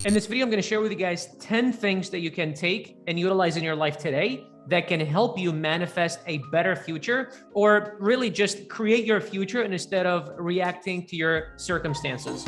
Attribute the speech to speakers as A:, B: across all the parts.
A: In this video, I'm going to share with you guys 10 things that you can take and utilize in your life today that can help you manifest a better future, or really just create your future instead of reacting to your circumstances.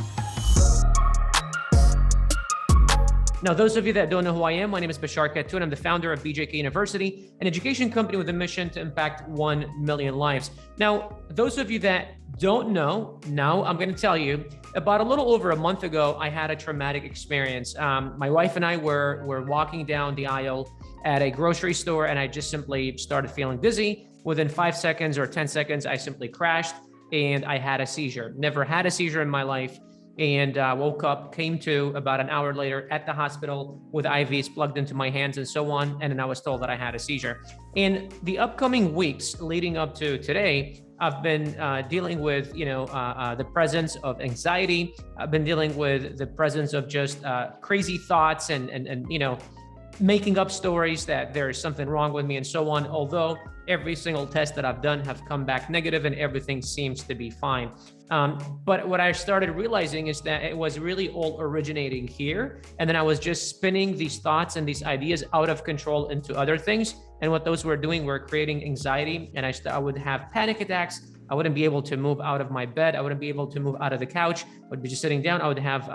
A: Now, those of you that don't know who I am, my name is Bashar Khatun. I'm the founder of BJK University, an education company with a mission to impact 1 million lives. Now, those of you that don't know, now I'm going to tell you, about a little over a month ago, I had a traumatic experience. My wife and I were walking down the aisle at a grocery store, and I just simply started feeling dizzy. Within 5 seconds or 10 seconds, I simply crashed and I had a seizure. Never had a seizure in my life. And woke up, came to about an hour later at the hospital with IVs plugged into my hands and so on. And then I was told that I had a seizure. In the upcoming weeks leading up to today, I've been dealing with, the presence of anxiety. I've been dealing with the presence of just crazy thoughts and making up stories that there's something wrong with me and so on. Although every single test that I've done have come back negative and everything seems to be fine. But what I started realizing is that it was really all originating here. And then I was just spinning these thoughts and these ideas out of control into other things. And what those were doing were creating anxiety. And I would have panic attacks. I wouldn't be able to move out of my bed. I wouldn't be able to move out of the couch. I would be just sitting down. I would have,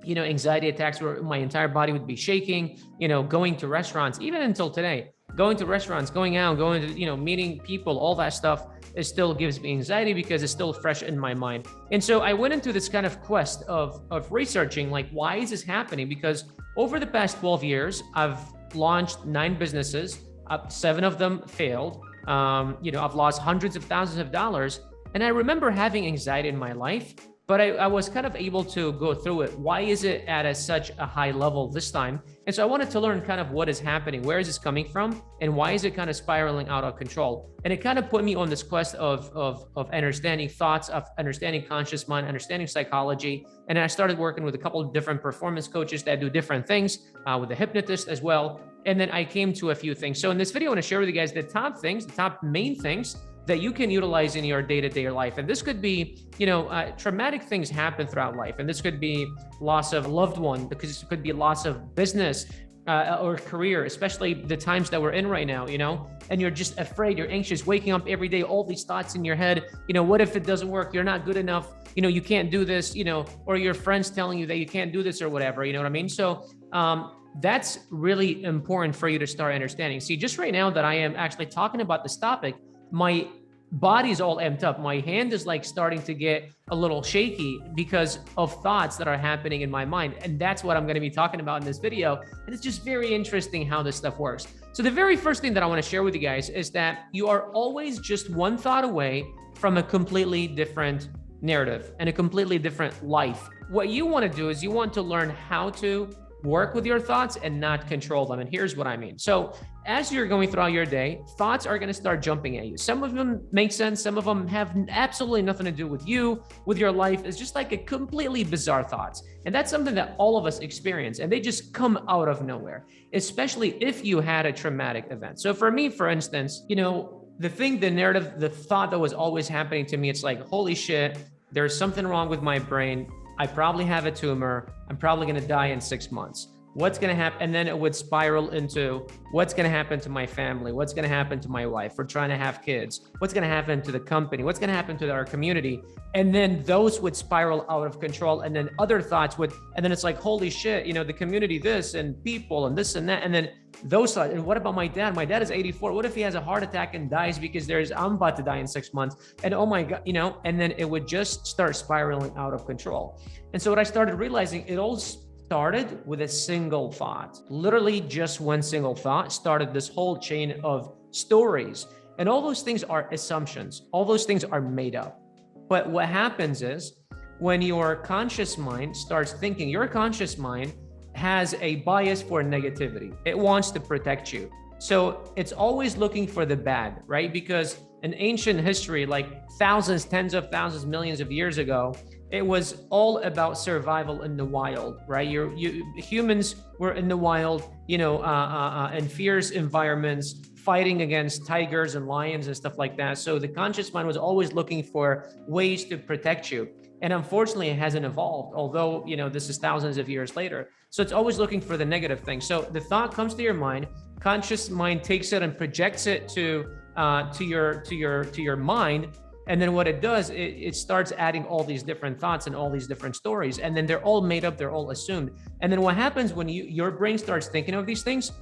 A: anxiety attacks where my entire body would be shaking, going to restaurants, even until today, going to restaurants, going out, going to, meeting people, all that stuff, it still gives me anxiety because it's still fresh in my mind. And so I went into this kind of quest of researching, like, why is this happening? Because over the past 12 years, I've launched 9 businesses, 7 of them failed. I've lost hundreds of thousands of dollars. And I remember having anxiety in my life, but I was kind of able to go through it. Why is it at such a high level this time? And so I wanted to learn kind of what is happening, where is this coming from, and why is it kind of spiraling out of control? And it kind of put me on this quest of understanding thoughts, of understanding conscious mind, understanding psychology. And I started working with a couple of different performance coaches that do different things, with a hypnotist as well. And then I came to a few things. So in this video, I want to share with you guys the top main things that you can utilize in your day-to-day life. And this could be, traumatic things happen throughout life. And this could be loss of a loved one, because it could be loss of business or career, especially the times that we're in right now, and you're just afraid, you're anxious, waking up every day, all these thoughts in your head, what if it doesn't work? You're not good enough, you can't do this, or your friends telling you that you can't do this or whatever, you know what I mean? So, that's really important for you to start understanding. See, just right now that I am actually talking about this topic, my body's all amped up. My hand is like starting to get a little shaky because of thoughts that are happening in my mind. And that's what I'm going to be talking about in this video. And it's just very interesting how this stuff works. So the very first thing that I want to share with you guys is that you are always just one thought away from a completely different narrative and a completely different life. What you want to do is you want to learn how to work with your thoughts and not control them. And here's what I mean. So as you're going throughout your day, thoughts are going to start jumping at you. Some of them make sense. Some of them have absolutely nothing to do with you, with your life. It's just like a completely bizarre thoughts. And that's something that all of us experience. And they just come out of nowhere, especially if you had a traumatic event. So for me, for instance, the narrative, the thought that was always happening to me, it's like, holy shit, there's something wrong with my brain. I probably have a tumor. I'm probably going to die in 6 months. What's going to happen? And then it would spiral into what's going to happen to my family? What's going to happen to my wife? We're trying to have kids. What's going to happen to the company? What's going to happen to our community? And then those would spiral out of control. And then other thoughts and then it's like, holy shit, the community, this and people and this and that. And then those thoughts, and what about my dad? My dad is 84. What if he has a heart attack and dies because I'm about to die in 6 months? And oh my God, and then it would just start spiraling out of control. And so what I started realizing, it all started with a single thought. Literally just one single thought started this whole chain of stories. And all those things are assumptions. All those things are made up. But what happens is when your conscious mind starts thinking, your conscious mind has a bias for negativity. It wants to protect you. So it's always looking for the bad, right? Because in ancient history, like thousands, tens of thousands, millions of years ago, it was all about survival in the wild, right? Humans were in the wild, in fierce environments, fighting against tigers and lions and stuff like that. So the conscious mind was always looking for ways to protect you. And unfortunately, it hasn't evolved, although, this is thousands of years later. So it's always looking for the negative thing. So the thought comes to your mind, conscious mind takes it and projects it to your mind. And then what it does, it starts adding all these different thoughts and all these different stories. And then they're all made up, they're all assumed. And then what happens when your brain starts thinking of these things,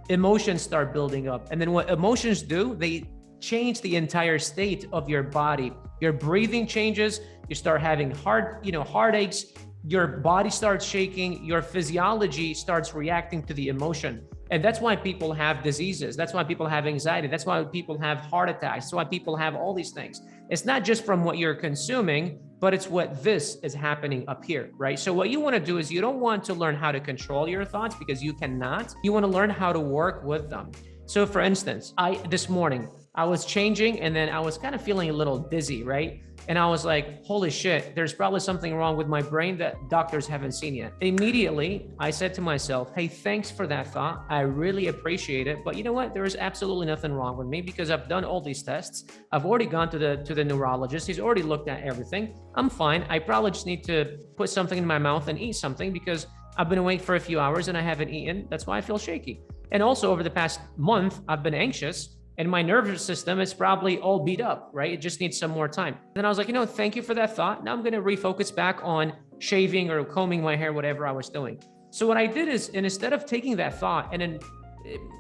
A: emotions start building up. And then what emotions do, they change the entire state of your body. Your breathing changes, you start having heartaches, your body starts shaking, your physiology starts reacting to the emotion. And that's why people have diseases. That's why people have anxiety. That's why people have heart attacks. That's why people have all these things. It's not just from what you're consuming, but it's what this is happening up here, right? So what you want to do is you don't want to learn how to control your thoughts, because you cannot. You want to learn how to work with them. So for instance, this morning, I was changing and then I was kind of feeling a little dizzy, right? And I was like, holy shit, there's probably something wrong with my brain that doctors haven't seen yet. Immediately, I said to myself, hey, thanks for that thought. I really appreciate it. But you know what? There is absolutely nothing wrong with me, because I've done all these tests. I've already gone to the neurologist. He's already looked at everything. I'm fine. I probably just need to put something in my mouth and eat something, because I've been awake for a few hours and I haven't eaten. That's why I feel shaky. And also over the past month, I've been anxious. And my nervous system is probably all beat up, right? It just needs some more time. Then I was like, thank you for that thought. Now I'm going to refocus back on shaving or combing my hair, whatever I was doing. So what I did is, and instead of taking that thought, and then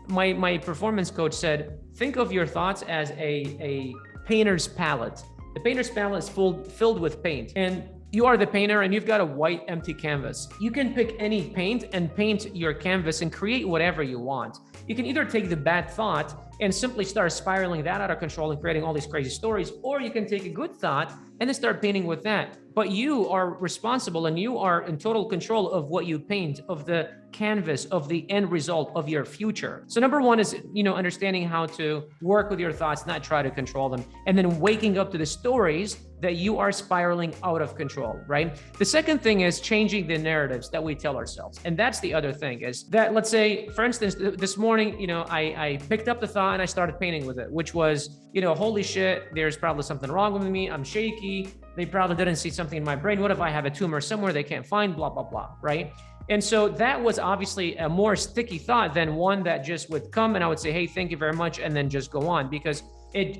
A: my performance coach said, think of your thoughts as a painter's palette. The painter's palette is filled with paint. And you are the painter and you've got a white empty canvas. You can pick any paint and paint your canvas and create whatever you want. You can either take the bad thought and simply start spiraling that out of control and creating all these crazy stories, or you can take a good thought and then start painting with that. But you are responsible and you are in total control of what you paint, of the canvas, of the end result of your future. So number one is, understanding how to work with your thoughts, not try to control them. And then waking up to the stories that you are spiraling out of control, right? The second thing is changing the narratives that we tell ourselves. And that's the other thing, is that, let's say, for instance, this morning, I picked up the thought and I started painting with it, which was, holy shit, there's probably something wrong with me. I'm shaky. They probably didn't see something in my brain. What if I have a tumor somewhere they can't find, blah, blah, blah, right? And so that was obviously a more sticky thought than one that just would come and I would say, hey, thank you very much, and then just go on, because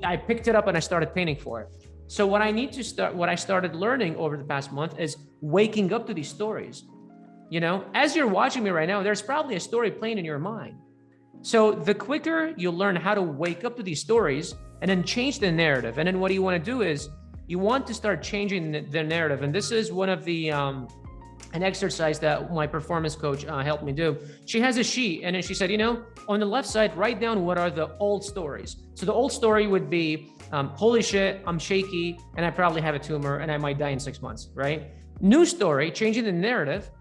A: I picked it up and I started painting for it. So what I started learning over the past month is waking up to these stories. As you're watching me right now, there's probably a story playing in your mind. So the quicker you learn how to wake up to these stories and then change the narrative, and then what you want to do is you want to start changing the narrative. And this is one of the an exercise that my performance coach helped me do. She has a sheet, and then she said, on the left side, write down what are the old stories. So the old story would be, holy shit, I'm shaky, and I probably have a tumor, and I might die in 6 months, right? New story, changing the narrative,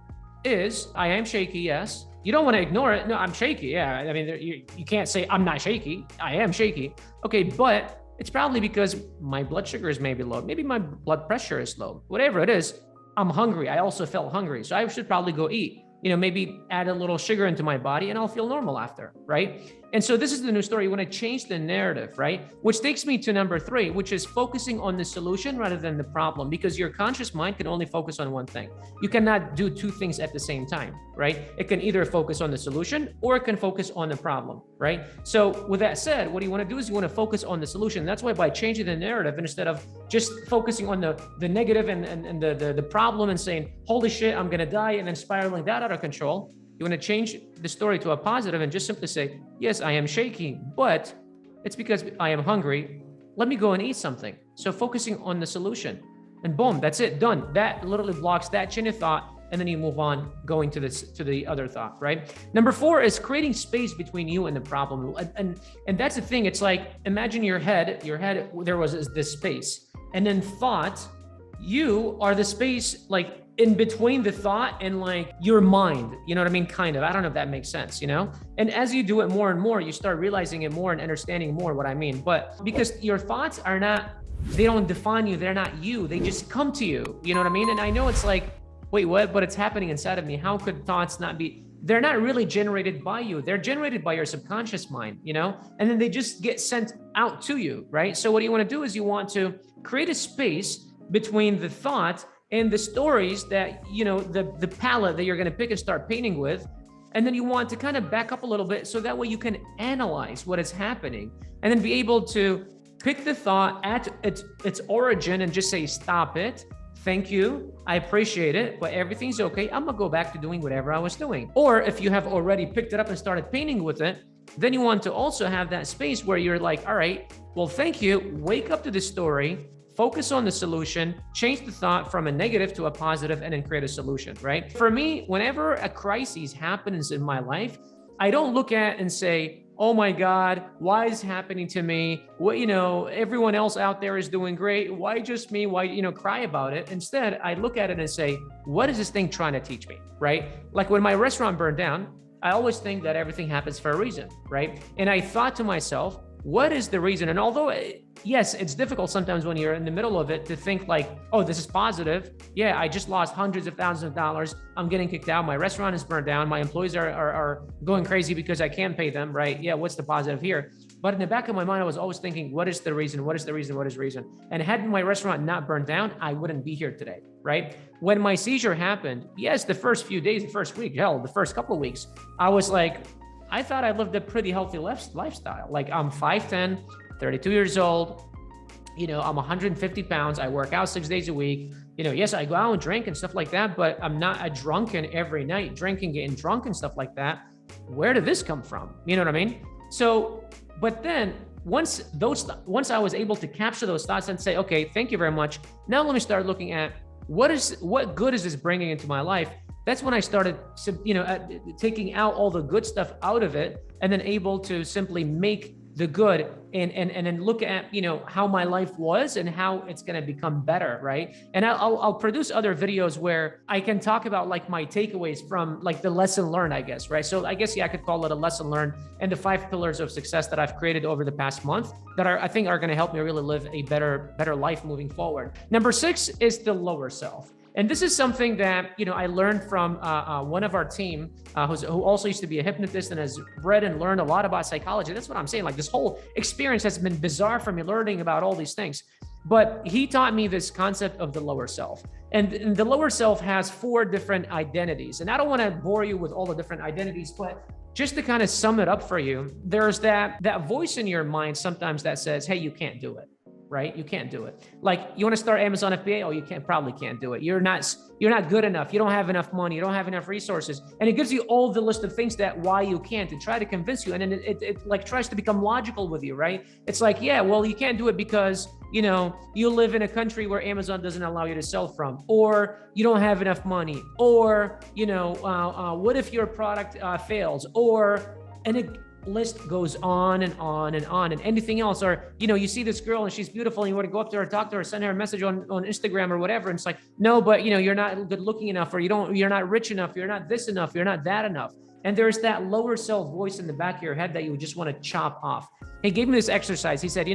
A: is I am shaky, yes. You don't want to ignore it. No, I'm shaky, yeah. I mean, you can't say I'm not shaky. I am shaky. Okay, but it's probably because my blood sugar is maybe low. Maybe my blood pressure is low. Whatever it is, I'm hungry. I also felt hungry. So I should probably go eat. Maybe add a little sugar into my body and I'll feel normal after, right? And so this is the new story. You want to change the narrative, right? Which takes me to number 3, which is focusing on the solution rather than the problem, because your conscious mind can only focus on one thing. You cannot do 2 things at the same time, right? It can either focus on the solution or it can focus on the problem, right? So with that said, what you want to do is you want to focus on the solution. That's why by changing the narrative, instead of just focusing on the negative and the problem and saying, holy shit, I'm going to die, and then spiraling that out of control, you want to change the story to a positive and just simply say, yes, I am shaky, but it's because I am hungry. Let me go and eat something. So focusing on the solution, and boom, that's it, done. That literally blocks that chain of thought, and then you move on, going to the other thought, right? Number 4 is creating space between you and the problem. And that's the thing. It's like, imagine your head, there was this space, and then thought, you are the space, like, in between the thought and like your mind, you know what I mean? Kind of, I don't know if that makes sense, And as you do it more and more, you start realizing it more and understanding more what I mean. But because your thoughts they don't define you, they're not you, they just come to you, you know what I mean? And I know it's like, wait, what? But it's happening inside of me. How could thoughts not be? They're not really generated by you. They're generated by your subconscious mind, And then they just get sent out to you, right? So what you want to do is you want to create a space between the thought and the stories that, the palette that you're going to pick and start painting with. And then you want to kind of back up a little bit so that way you can analyze what is happening and then be able to pick the thought at its origin and just say, stop it. Thank you. I appreciate it, but everything's okay. I'm gonna go back to doing whatever I was doing. Or if you have already picked it up and started painting with it, then you want to also have that space where you're like, all right, well, thank you. Wake up to the story, focus on the solution, change the thought from a negative to a positive, and then create a solution, right? For me, whenever a crisis happens in my life, I don't look at and say, oh my God, why is it happening to me? What, everyone else out there is doing great. Why just me? Why, cry about it? Instead, I look at it and say, what is this thing trying to teach me, right? Like when my restaurant burned down, I always think that everything happens for a reason, right? And I thought to myself, what is the reason? And although, yes, it's difficult sometimes when you're in the middle of it to think like, oh, this is positive. Yeah, I just lost hundreds of thousands of dollars. I'm getting kicked out. My restaurant is burned down. My employees are going crazy because I can't pay them, right? Yeah, what's the positive here? But in the back of my mind, I was always thinking, what is the reason? What is the reason? What is the reason? And had my restaurant not burned down, I wouldn't be here today, right? When my seizure happened, yes, the first few days, the first week, hell, the first couple of weeks, I was like, I thought I lived a pretty healthy lifestyle. Like I'm 5'10", 32 years old, I'm 150 pounds. I work out 6 days a week. Yes, I go out and drink and stuff like that, but I'm not a drunken every night, drinking, getting drunk and stuff like that. Where did this come from? You know what I mean? So, but then once I was able to capture those thoughts and say, okay, thank you very much. Now let me start looking at what good is this bringing into my life? That's when I started, taking out all the good stuff out of it and then able to simply make the good and then look at, how my life was and how it's going to become better. Right. And I'll produce other videos where I can talk about like my takeaways from like the lesson learned, I guess. Right. So I guess, I could call it a lesson learned and the 5 pillars of success that I've created over the past month that I think are going to help me really live a better life moving forward. Number 6 is the lower self. And this is something that, I learned from one of our team who also used to be a hypnotist and has read and learned a lot about psychology. That's what I'm saying. Like this whole experience has been bizarre for me learning about all these things. But he taught me this concept of the lower self. And the lower self has 4 different identities. And I don't want to bore you with all the different identities, but just to kind of sum it up for you, there's that voice in your mind sometimes that says, hey, you can't do it. Right? You can't do it. Like you want to start Amazon FBA? Oh, you probably can't do it. You're not good enough. You don't have enough money. You don't have enough resources. And it gives you all the list of things that why you can't and try to convince you. And then it like tries to become logical with you, right? It's like, yeah, well, you can't do it because, you live in a country where Amazon doesn't allow you to sell from, or you don't have enough money, or, what if your product fails, and it list goes on and on and on, and anything else. Or you see this girl and she's beautiful and you want to go up to her, talk to her, send her a message on Instagram or whatever, and it's like, no, but you're not good looking enough, or you're not rich enough, you're not this enough, you're not that enough. And there's that lower self voice in the back of your head that you just want to chop off. He gave me this exercise. He said, he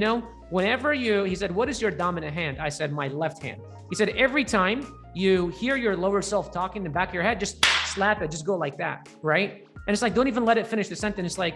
A: said, what is your dominant hand? I said, my left hand. He said, every time you hear your lower self talking in the back of your head, just slap it, just go like that, right? And it's like, don't even let it finish the sentence. It's like,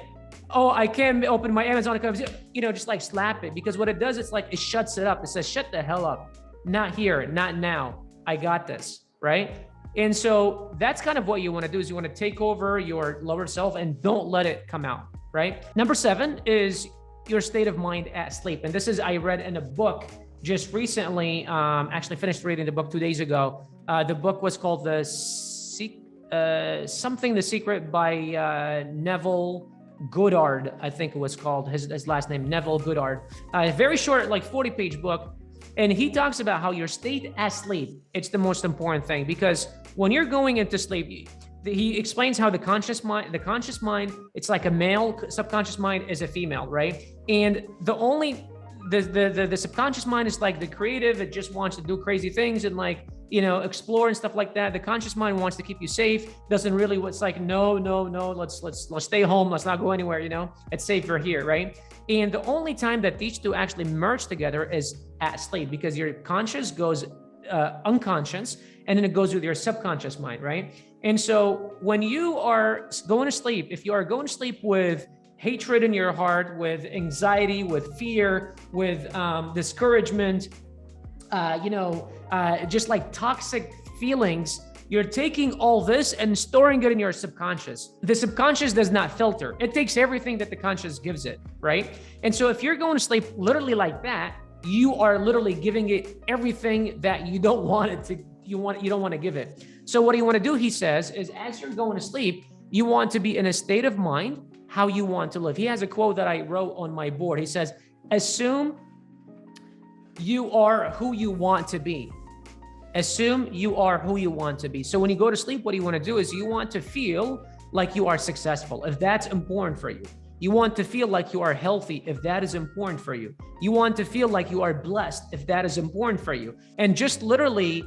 A: oh, I can't open my Amazon account, just like slap it. Because what it does, it's like, it shuts it up. It says, shut the hell up. Not here, not now. I got this, right? And so that's kind of what you want to do, is you want to take over your lower self and don't let it come out, right? Number 7 is your state of mind at sleep. And this is, I read in a book just recently, actually finished reading the book 2 days ago. The book was called The Secret by Neville Goddard, I think it was called, his last name, Neville Goddard. Very short, like 40-page book. And he talks about how your state at sleep, it's the most important thing, because when you're going into sleep, he explains how the conscious mind, it's like a male, subconscious mind is a female, right? And the subconscious mind is like the creative, it just wants to do crazy things and like, explore and stuff like that. The conscious mind wants to keep you safe, doesn't really, it's like, no, let's stay home, let's not go anywhere, it's safer here, right? And the only time that these two actually merge together is at sleep, because your conscious goes unconscious, and then it goes with your subconscious mind, right? And so when you are going to sleep, if you are going to sleep with hatred in your heart, with anxiety, with fear, with discouragement, just like toxic feelings. You're taking all this and storing it in your subconscious. The subconscious does not filter. It takes everything that the conscious gives it, right? And so if you're going to sleep literally like that, you are literally giving it everything that you don't want it to, you don't want to give it. So what you want to do, he says, is as you're going to sleep, you want to be in a state of mind how you want to live. He has a quote that I wrote on my board. He says, assume you are who you want to be. Assume you are who you want to be. So when you go to sleep, what you want to do is you want to feel like you are successful, if that's important for you. You want to feel like you are healthy, if that is important for you. You want to feel like you are blessed, if that is important for you. And just literally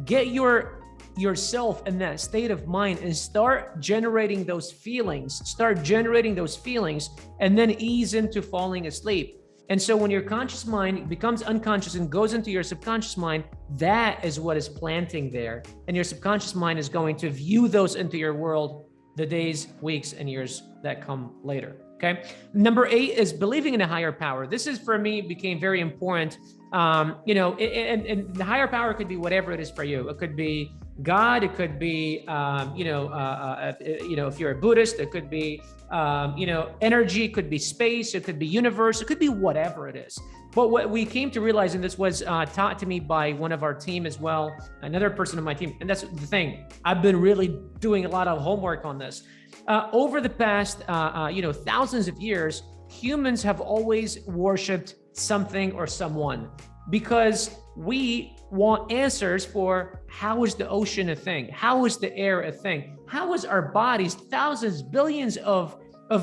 A: get yourself in that state of mind and start generating those feelings. Start generating those feelings and then ease into falling asleep. And so when your conscious mind becomes unconscious and goes into your subconscious mind, that is what is planting there. And your subconscious mind is going to view those into your world the days, weeks, and years that come later. Okay. Number 8 is believing in a higher power. This is, for me, became very important. And the higher power could be whatever it is for you. It could be God. It could be, if you're a Buddhist, it could be, energy. It could be space. It could be universe. It could be whatever it is. But what we came to realize, and this was taught to me by one of our team as well, another person on my team, and that's the thing. I've been really doing a lot of homework on this. Over the past, thousands of years, humans have always worshipped something or someone because we want answers for how is the ocean a thing? How is the air a thing? How is our bodies, thousands, billions of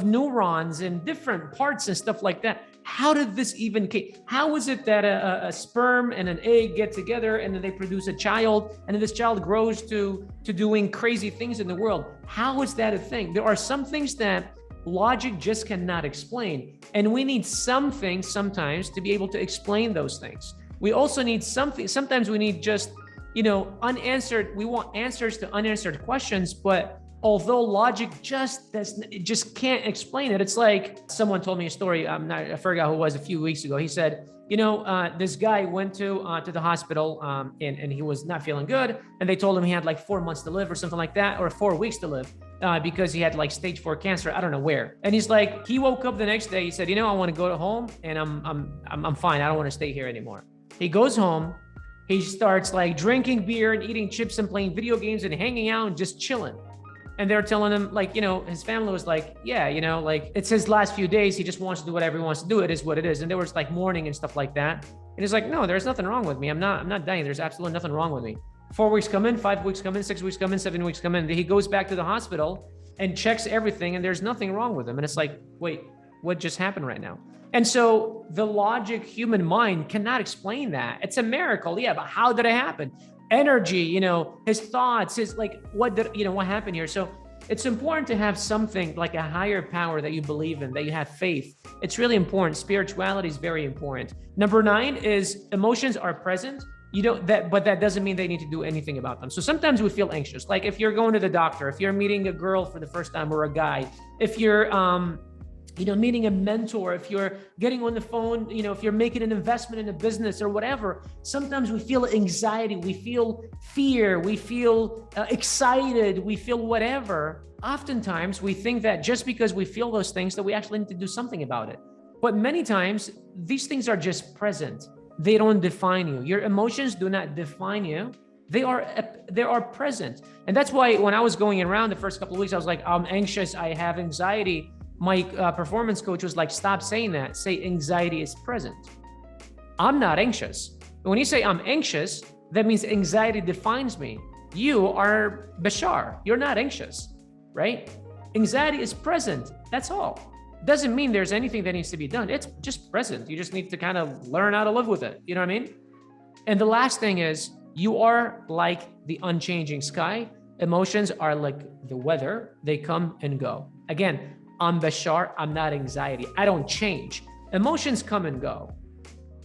A: neurons in different parts and stuff like that? How did this even came? How is it that a sperm and an egg get together and then they produce a child and then this child grows to doing crazy things in the world? How is that a thing? There are some things that logic just cannot explain. And we need something sometimes to be able to explain those things. We also need something. Sometimes we need just, unanswered. We want answers to unanswered questions, but although logic just can't explain it. It's like someone told me a story. I forgot who it was a few weeks ago. He said, this guy went to the hospital and he was not feeling good. And they told him he had like 4 months to live or something like that, or 4 weeks to live because he had like stage 4 cancer. I don't know where. And he's like, he woke up the next day. He said, I want to go home and I'm fine. I don't want to stay here anymore. He goes home. He starts like drinking beer and eating chips and playing video games and hanging out and just chilling. And they're telling him, like, his family was like, yeah, like it's his last few days. He just wants to do whatever he wants to do. It is what it is. And there was like mourning and stuff like that. And he's like, no, there's nothing wrong with me. I'm not dying. There's absolutely nothing wrong with me. 4 weeks come in, 5 weeks come in, 6 weeks come in, 7 weeks come in. He goes back to the hospital and checks everything and there's nothing wrong with him. And it's like, wait, what just happened right now? And so the logic human mind cannot explain that. It's a miracle. Yeah, but how did it happen? Energy, his thoughts, what happened here? So it's important to have something like a higher power that you believe in, that you have faith. It's really important. Spirituality is very important. Number 9 is emotions are present. But that doesn't mean they need to do anything about them. So sometimes we feel anxious. Like if you're going to the doctor, if you're meeting a girl for the first time or a guy, if you're, meeting a mentor, if you're getting on the phone, if you're making an investment in a business or whatever, sometimes we feel anxiety, we feel fear, we feel excited, we feel whatever. Oftentimes we think that just because we feel those things that we actually need to do something about it. But many times these things are just present. They don't define you. Your emotions do not define you. They are present. And that's why when I was going around the first couple of weeks, I was like, I'm anxious, I have anxiety. My performance coach was like, stop saying that. Say anxiety is present. I'm not anxious. When you say I'm anxious, that means anxiety defines me. You are Bashar. You're not anxious, right? Anxiety is present. That's all. Doesn't mean there's anything that needs to be done. It's just present. You just need to kind of learn how to live with it. You know what I mean? And the last thing is, you are like the unchanging sky. Emotions are like the weather. They come and go. Again, I'm Bashar, I'm not anxiety. I don't change. Emotions come and go,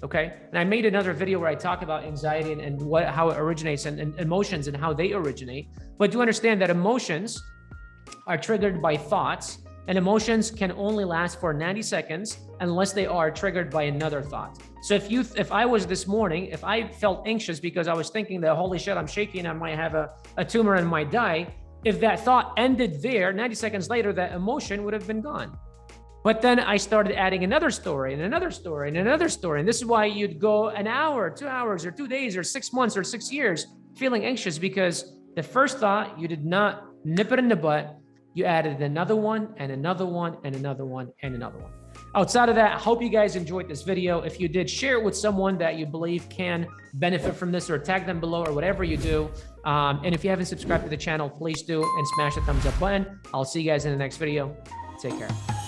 A: okay? And I made another video where I talk about anxiety and how it originates and emotions and how they originate. But do understand that emotions are triggered by thoughts, and emotions can only last for 90 seconds unless they are triggered by another thought. So if I was this morning, if I felt anxious because I was thinking that, holy shit, I'm shaking, I might have a tumor and might die. If that thought ended there, 90 seconds later, that emotion would have been gone. But then I started adding another story and another story and another story. And this is why you'd go an hour, 2 hours, or 2 days, or 6 months, or 6 years feeling anxious, because the first thought, you did not nip it in the butt. You added another one and another one and another one and another one. Outside of that, I hope you guys enjoyed this video. If you did, share it with someone that you believe can benefit from this, or tag them below, or whatever you do. And if you haven't subscribed to the channel, please do, and smash the thumbs up button. I'll see you guys in the next video. Take care.